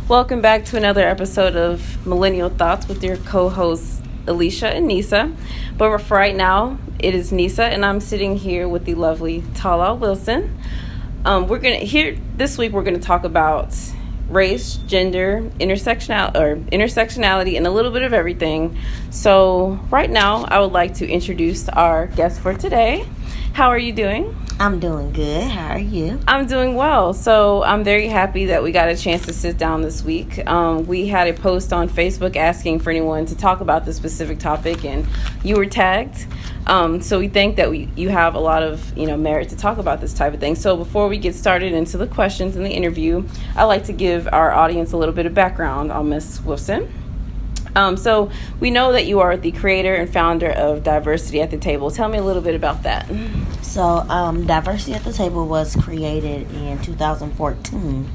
Welcome back to another episode of Millennial Thoughts with your co-hosts Alicia and Nisa. But for right now, it is Nisa, and I'm sitting here with the lovely Tala Wilson. This week we're gonna talk about race, gender, intersectionality, and a little bit of everything. So right now, I would like to introduce our guest for today. How are you doing? I'm doing good. How are you? I'm doing well. So I'm very happy that we got a chance to sit down this week. We had a post on Facebook asking for anyone to talk about this specific topic, and you were tagged. So we think that you have a lot of merit to talk about this type of thing. So before we get started into the questions in the interview, I'd like to give our audience a little bit of background on Ms. Wilson. So we know that you are the creator and founder of Diversity at the Table. Tell me a little bit about that. So Diversity at the Table was created in 2014.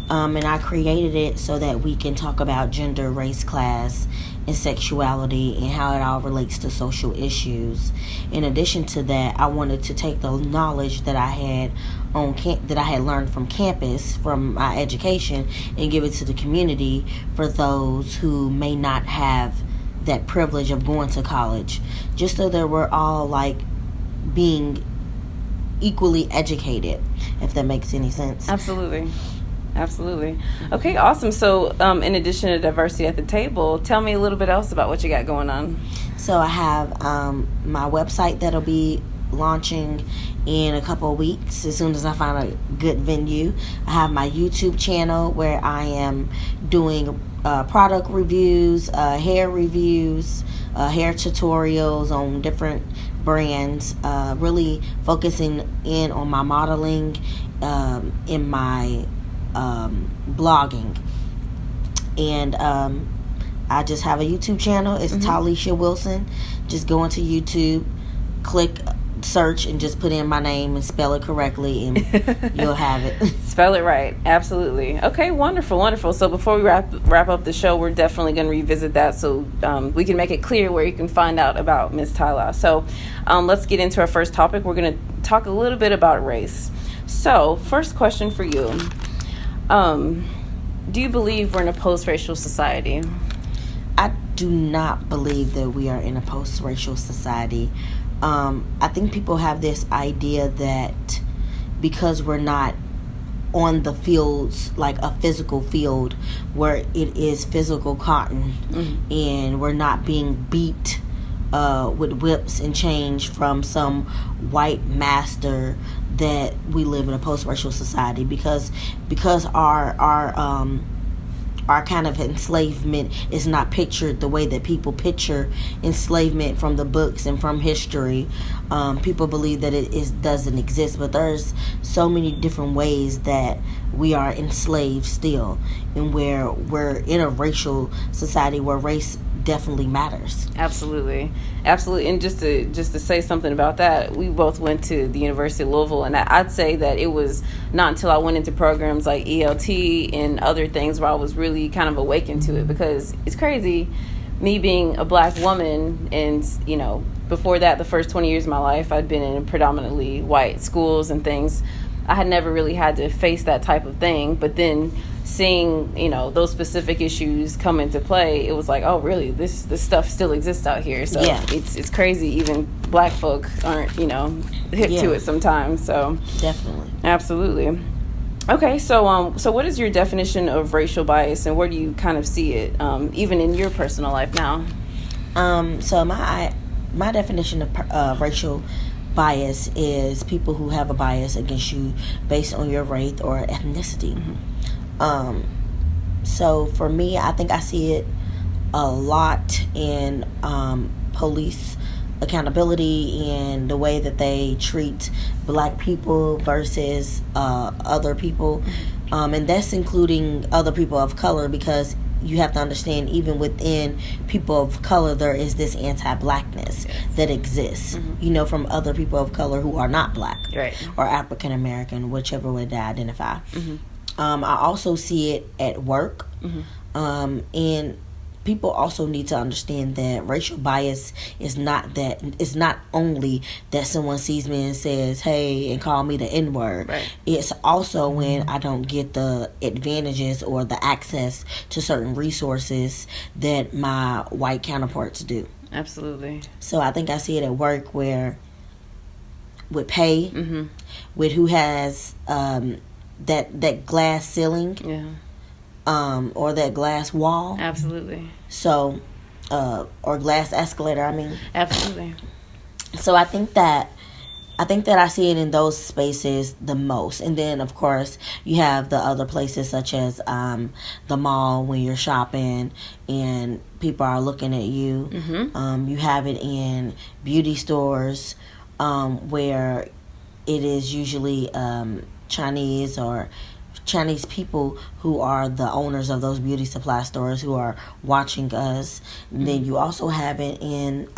And I created it so that we can talk about gender, race, class, and sexuality and how it all relates to social issues. In addition to that, I wanted to take the knowledge that I had that I had learned from campus, from my education, and give it to the community for those who may not have that privilege of going to college, just so that we're all being equally educated, if that makes any sense. Absolutely. Okay, awesome. So in addition to Diversity at the Table, tell me a little bit else about what you got going on. So I have my website that'll be launching in a couple of weeks as soon as I find a good venue. I have my YouTube channel where I am doing product reviews, hair reviews, hair tutorials on different brands, really focusing in on my modeling in my blogging. And I just have a YouTube channel. It's Talisha Wilson. Just go into YouTube, click search, and just put in my name and spell it correctly, and you'll have it. Spell it right. Absolutely. Okay, wonderful. So before we wrap up the show, we're definitely going to revisit that so we can make it clear where you can find out about Ms. Tyla. So let's get into our first topic. We're going to talk a little bit about race. So first question for you. Do you believe we're in a post-racial society? I do not believe that we are in a post-racial society. I think people have this idea that because we're not on the fields, like a physical field where it is physical cotton, and we're not being beat with whips and chains from some white master, that we live in a post-racial society because our kind of enslavement is not pictured the way that people picture enslavement from the books and from history. People believe that it doesn't exist, but there's so many different ways that we are enslaved still, and where we're in a racial society where race definitely matters. Absolutely. And just to say something about that, we both went to the University of Louisville, and I'd say that it was not until I went into programs like ELT and other things where I was really kind of awakened to it, because it's crazy, me being a black woman, and before that, the first 20 years of my life, I'd been in predominantly white schools and things. I had never really had to face that type of thing, but then seeing those specific issues come into play, it was like, oh really, this stuff still exists out here. So yeah, it's crazy. Even black folk aren't hip to it sometimes. So definitely, absolutely. Okay, so what is your definition of racial bias, and where do you kind of see it, even in your personal life now? So my definition of racial bias is people who have a bias against you based on your race or ethnicity. So for me, I think I see it a lot in police accountability and the way that they treat black people versus other people, and that's including other people of color, because you have to understand, even within people of color, there is this anti-blackness that exists, from other people of color who are not black, right, or African American, whichever way they identify. I also see it at work, and people also need to understand that racial bias is not that. It's not only that someone sees me and says, "Hey," and call me the N-word. Right. It's also when I don't get the advantages or the access to certain resources that my white counterparts do. Absolutely. So I think I see it at work where with pay, Mm-hmm. with who has that glass ceiling, or that glass wall. Absolutely. So, or glass escalator. I mean, absolutely. So I think that I see it in those spaces the most, and then of course you have the other places such as the mall when you're shopping and people are looking at you. Mm-hmm. You have it in beauty stores where it is usually Chinese people who are the owners of those beauty supply stores who are watching us. And then you also have it in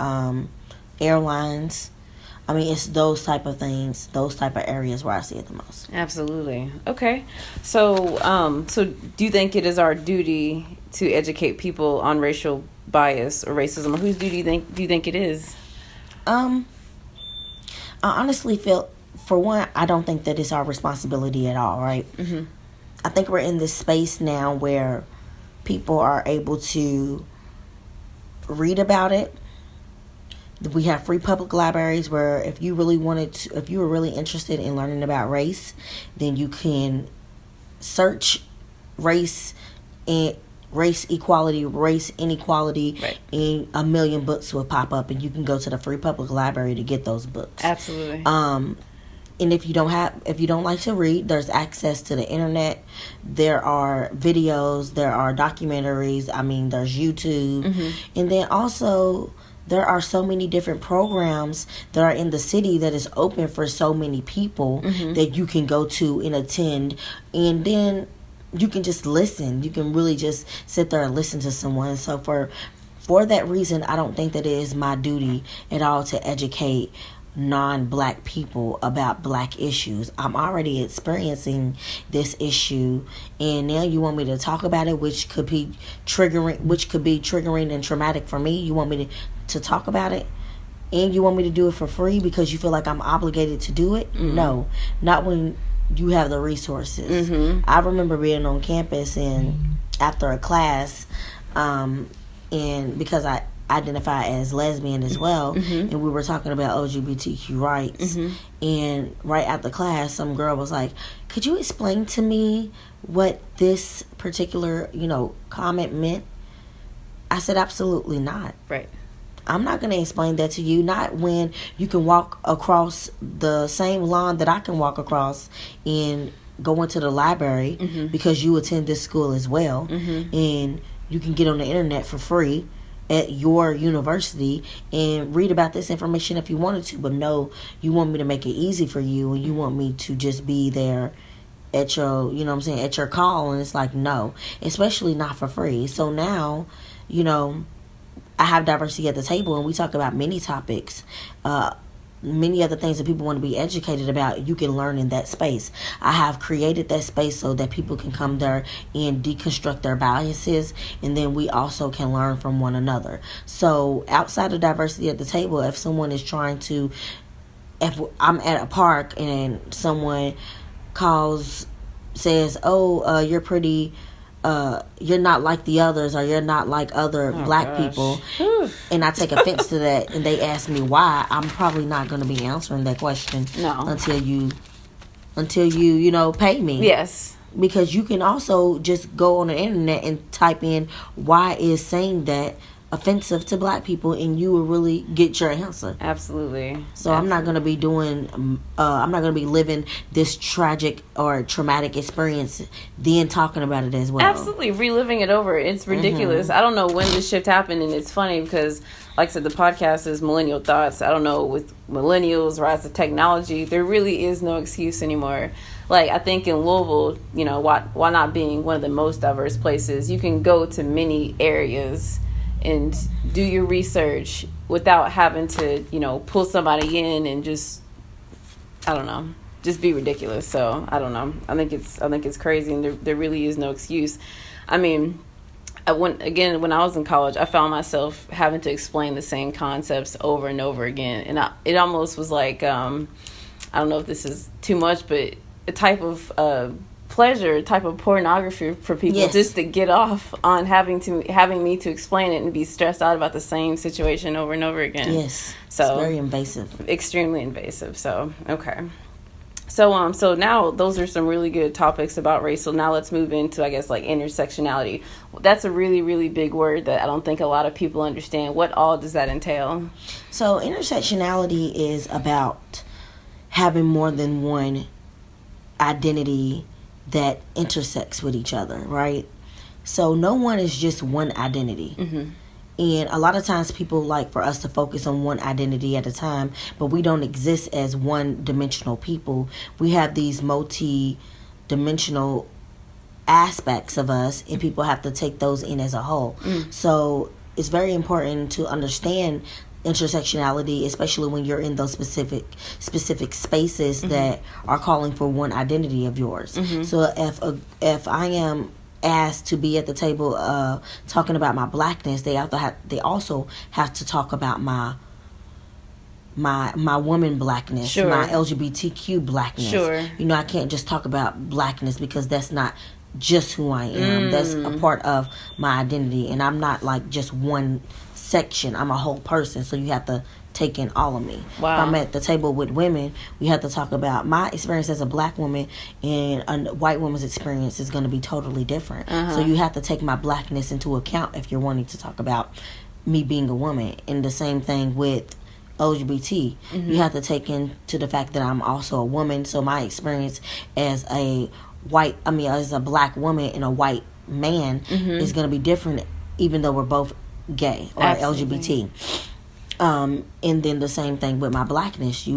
airlines. I mean, it's those type of things, those type of areas where I see it the most. Absolutely. Okay. So, so do you think it is our duty to educate people on racial bias or racism, or whose duty do you think it is? I honestly feel, for one, I don't think that it's our responsibility at all, right? Mm-hmm. I think we're in this space now where people are able to read about it. We have free public libraries where if you really if you were really interested in learning about race, then you can search race and race equality, race inequality, right, and a million books will pop up, and you can go to the free public library to get those books. Absolutely. And if you don't like to read, there's access to the internet. There are videos, there are documentaries. I mean, there's YouTube, mm-hmm. and then also there are so many different programs that are in the city that is open for so many people mm-hmm. that you can go to and attend, and then you can just listen. You can really just sit there and listen to someone. So for that reason, I don't think that it is my duty at all to educate non-black people about black issues. I'm already experiencing this issue, and now you want me to talk about it, which could be triggering and traumatic for me. You want me to talk about it, and you want me to do it for free because you feel like I'm obligated to do it? Mm-hmm. No, not when you have the resources. Mm-hmm. I remember being on campus and after a class, and because I identify as lesbian as well, mm-hmm. and we were talking about LGBTQ rights, mm-hmm. and right after class some girl was like, could you explain to me what this particular comment meant? I said, absolutely not. Right. I'm not going to explain that to you, not when you can walk across the same lawn that I can walk across and go into the library, mm-hmm. because you attend this school as well, mm-hmm. and you can get on the internet for free at your university and read about this information if you wanted to. But no, you want me to make it easy for you, and you want me to just be there at your, at your call, and it's like, no, especially not for free. So now, I have diversity at the table, and we talk about many topics, many other things that people want to be educated about. You can learn in that space. I have created that space so that people can come there and deconstruct their biases, and then we also can learn from one another. So outside of diversity at the table, if someone is trying to, if I'm at a park and someone says, oh, you're pretty, you're not like the others, or you're not like other black people, and I take offense to that, and they ask me why, I'm probably not going to be answering that question until you pay me. Yes. Because you can also just go on the internet and type in why is saying that offensive to black people, and you will really get your answer. Absolutely. So I'm not going to be I'm not going to be living this tragic or traumatic experience then talking about it as well. Absolutely. Reliving it over. It's ridiculous. Mm-hmm. I don't know when this shift happened, and it's funny because, like I said, the podcast is Millennial Thoughts. I don't know, with millennials, rise of technology, there really is no excuse anymore. Like, I think in Louisville, why not being one of the most diverse places, you can go to many areas and do your research without having to, pull somebody in and just be ridiculous. So I don't know. I think it's crazy, and there really is no excuse. I mean, when I was in college, I found myself having to explain the same concepts over and over again, and it almost was like, I don't know if this is too much, but a type of pleasure, type of pornography for people, yes. just to get off on having me to explain it and be stressed out about the same situation over and over again. Yes, so it's very invasive, extremely invasive. So okay. So now those are some really good topics about race. So now let's move into, I guess, like intersectionality. That's a really, really big word that I don't think a lot of people understand. What all does that entail? So intersectionality is about having more than one identity that intersects with each other, right? So no one is just one identity. Mm-hmm. And a lot of times people like for us to focus on one identity at a time, but we don't exist as one-dimensional people. We have these multi-dimensional aspects of us, and people have to take those in as a whole. So it's very important to understand intersectionality, especially when you're in those specific spaces that are calling for one identity of yours. So if I am asked to be at the table talking about my blackness, they also have to talk about my woman blackness, sure. my LGBTQ blackness. Sure. You know, I can't just talk about blackness because that's not just who I am. That's a part of my identity, and I'm not like just one section. I'm a whole person, so you have to take in all of me. Wow. If I'm at the table with women, we have to talk about my experience as a black woman, and a white woman's experience is going to be totally different. So you have to take my blackness into account if you're wanting to talk about me being a woman. And the same thing with LGBT. You have to take into the fact that I'm also a woman, so my experience as a black woman and a white man is going to be different, even though we're both gay or Absolutely. LGBT. And then the same thing with my blackness.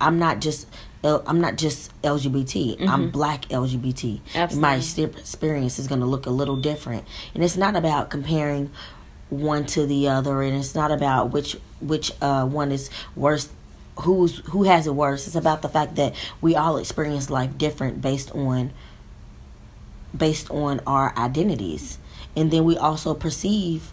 I'm not just LGBT. I'm black LGBT. Absolutely. My experience is going to look a little different, and it's not about comparing one to the other, and it's not about which one is worse, who has it worse. It's about the fact that we all experience life different based on our identities, and then we also perceive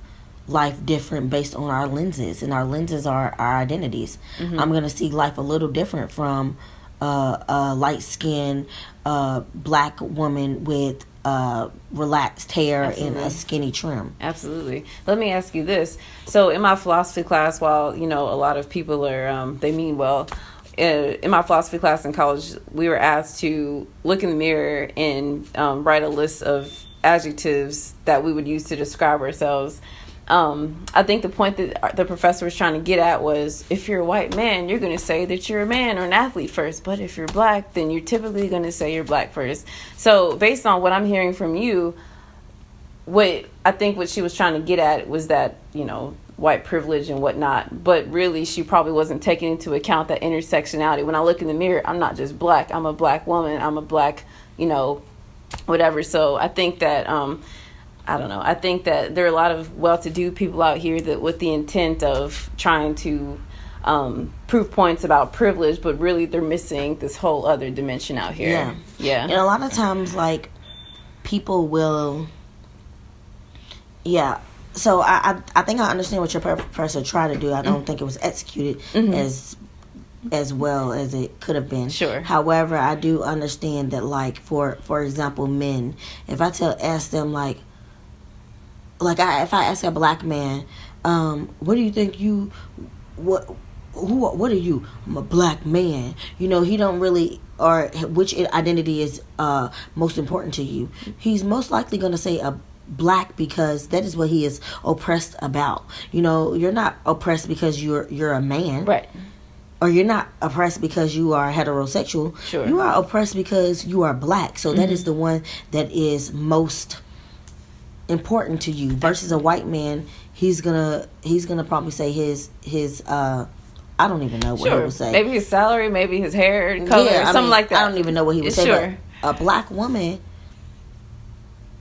life different based on our lenses, and our lenses are our identities. I'm going to see life a little different from a light-skinned black woman with relaxed hair and a skinny trim. Absolutely. Let me ask you this. So in my philosophy class, while, you know, a lot of people are, they mean well, in my philosophy class in college, we were asked to look in the mirror and write a list of adjectives that we would use to describe ourselves. I think the point that the professor was trying to get at was, if you're a white man, you're going to say that you're a man or an athlete first. But if you're black, then you're typically going to say you're black first. So based on what I'm hearing from you, what she was trying to get at was that, you know, white privilege and whatnot. But really, she probably wasn't taking into account that intersectionality. When I look in the mirror, I'm not just black. I'm a black woman. I'm a black, you know, whatever. So I think that... I don't know. I think that there are a lot of well-to-do people out here that with the intent of trying to prove points about privilege, but really they're missing this whole other dimension out here. Yeah. And a lot of times, like, people will... Yeah. So I think I understand what your professor tried to do. I don't think it was executed as well as it could have been. Sure. However, I do understand that, like, for example, men, if I ask them, if I ask a black man, what do you think what are you? I'm a black man. You know, he don't really, or which identity is most important to you. He's most likely going to say a black because that is what he is oppressed about. You know, you're not oppressed because you're a man. Right. Or you're not oppressed because you are heterosexual. Sure. You are oppressed because you are black. So that is the one that is most important to you versus a white man. He's gonna probably say his I don't even know what he would say. Maybe his salary, maybe his hair color, something like that. I don't even know what he would say. Sure. But a black woman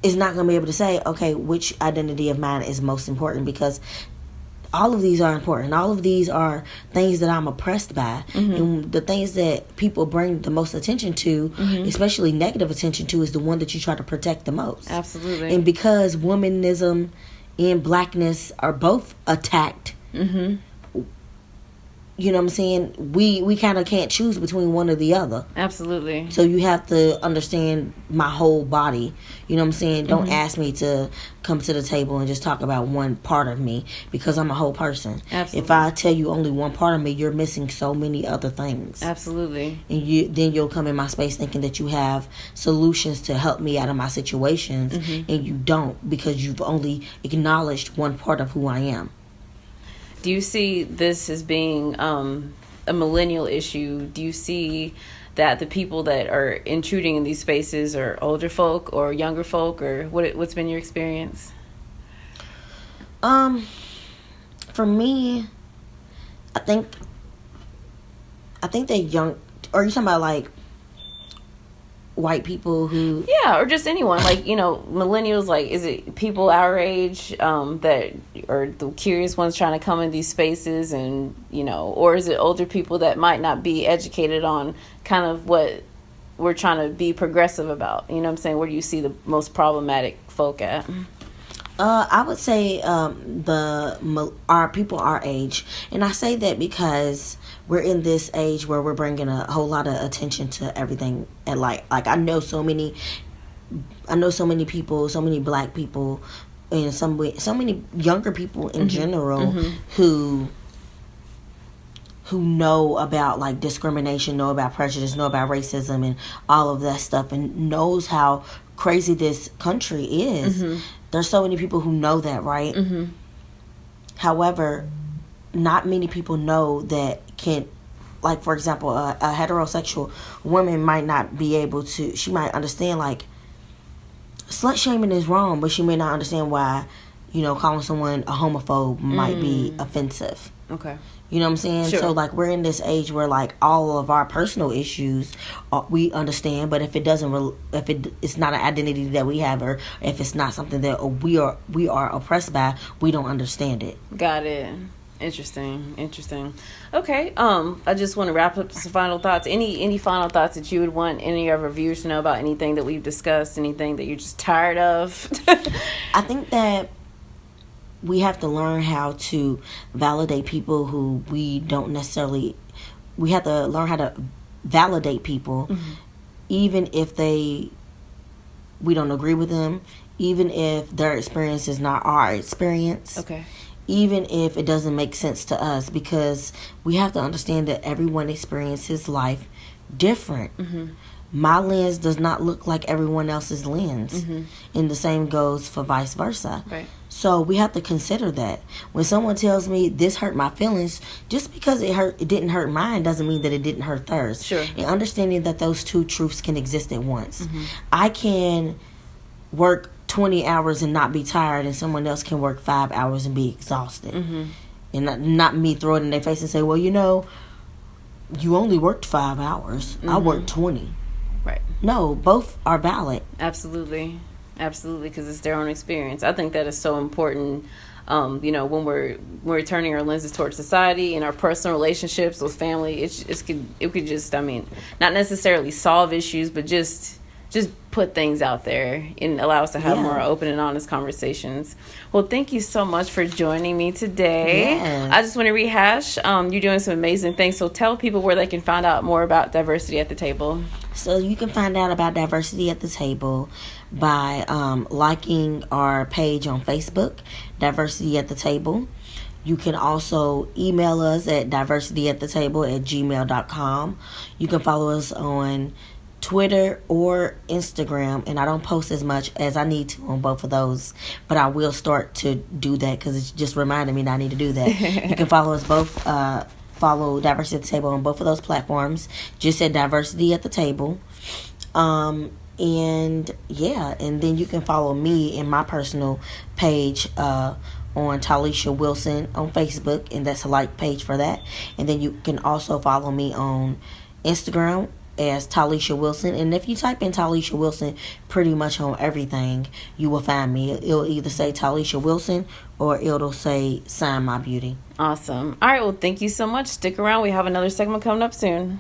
is not gonna be able to say, okay, which identity of mine is most important, because all of these are important. All of these are things that I'm oppressed by. And the things that people bring the most attention to, especially negative attention to, is the one that you try to protect the most. Absolutely. And because womanism and blackness are both attacked, you know what I'm saying? We kind of can't choose between one or the other. Absolutely. So you have to understand my whole body. You know what I'm saying? Don't ask me to come to the table and just talk about one part of me, because I'm a whole person. Absolutely. If I tell you only one part of me, you're missing so many other things. Absolutely. And then you'll come in my space thinking that you have solutions to help me out of my situations, and you don't, because you've only acknowledged one part of who I am. Do you see this as being a millennial issue? Do you see that the people that are intruding in these spaces are older folk or younger folk, or what's been your experience? For me, I think they young. Are you talking about like white people who? Yeah, or just anyone, like, millennials. Like, is it people our age that are the curious ones trying to come in these spaces, and or is it older people that might not be educated on kind of what we're trying to be progressive about? You know what I'm saying? Where do you see the most problematic folk at? I would say our people our age, and I say that because we're in this age where we're bringing a whole lot of attention to everything, and like I know so many people, so many black people, and so many younger people in general who know about like discrimination, know about prejudice, know about racism and all of that stuff, and knows how crazy this country is. There's so many people who know that, right? However, not many people know that like, for example, a heterosexual woman might not be able to, she might understand like slut shaming is wrong, but she may not understand why, calling someone a homophobe might be offensive. Okay. You know what I'm saying? Sure. So, like, we're in this age where, like, all of our personal issues we understand, but if it doesn't, it's not an identity that we have, or if it's not something that we are oppressed by, we don't understand it. Got it. Interesting. Okay. I just want to wrap up some final thoughts. Any final thoughts that you would want any of our viewers to know about anything that we've discussed? Anything that you're just tired of? I think that we have to learn how to validate people who we don't necessarily. We have to learn how to validate people, even if we don't agree with them, even if their experience is not our experience. Okay. Even if it doesn't make sense to us, because we have to understand that everyone experiences life different. My lens does not look like everyone else's lens, and the same goes for vice versa. Right. So we have to consider that when someone tells me this hurt my feelings, just because it didn't hurt mine doesn't mean that it didn't hurt theirs. Sure. And understanding that those two truths can exist at once. I can work 20 hours and not be tired, and someone else can work 5 hours and be exhausted. And not me throw it in their face and say, well, you only worked 5 hours. I worked 20. Right. No, both are valid. Absolutely, because it's their own experience. I think that is so important. When we're turning our lenses towards society and our personal relationships with family, it could just, not necessarily solve issues, but just put things out there and allow us to have more open and honest conversations. Well, thank you so much for joining me today. Yes. I just want to rehash. You're doing some amazing things. So tell people where they can find out more about Diversity at the Table. So you can find out about Diversity at the Table by liking our page on Facebook, Diversity at the Table. You can also email us at diversityatthetable@gmail.com. You can follow us on Twitter or Instagram, and I don't post as much as I need to on both of those, but I will start to do that because it's just reminding me that I need to do that. You can follow us both, follow Diversity at the Table on both of those platforms. Just at Diversity at the Table. And then you can follow me in my personal page on Talisha Wilson on Facebook, and that's a like page for that. And then you can also follow me on Instagram as Talisha Wilson. And if you type in Talisha Wilson pretty much on everything, you will find me. It'll either say Talisha Wilson or it'll say Sign My Beauty. Awesome. All right, well, thank you so much. Stick around. We have another segment coming up soon.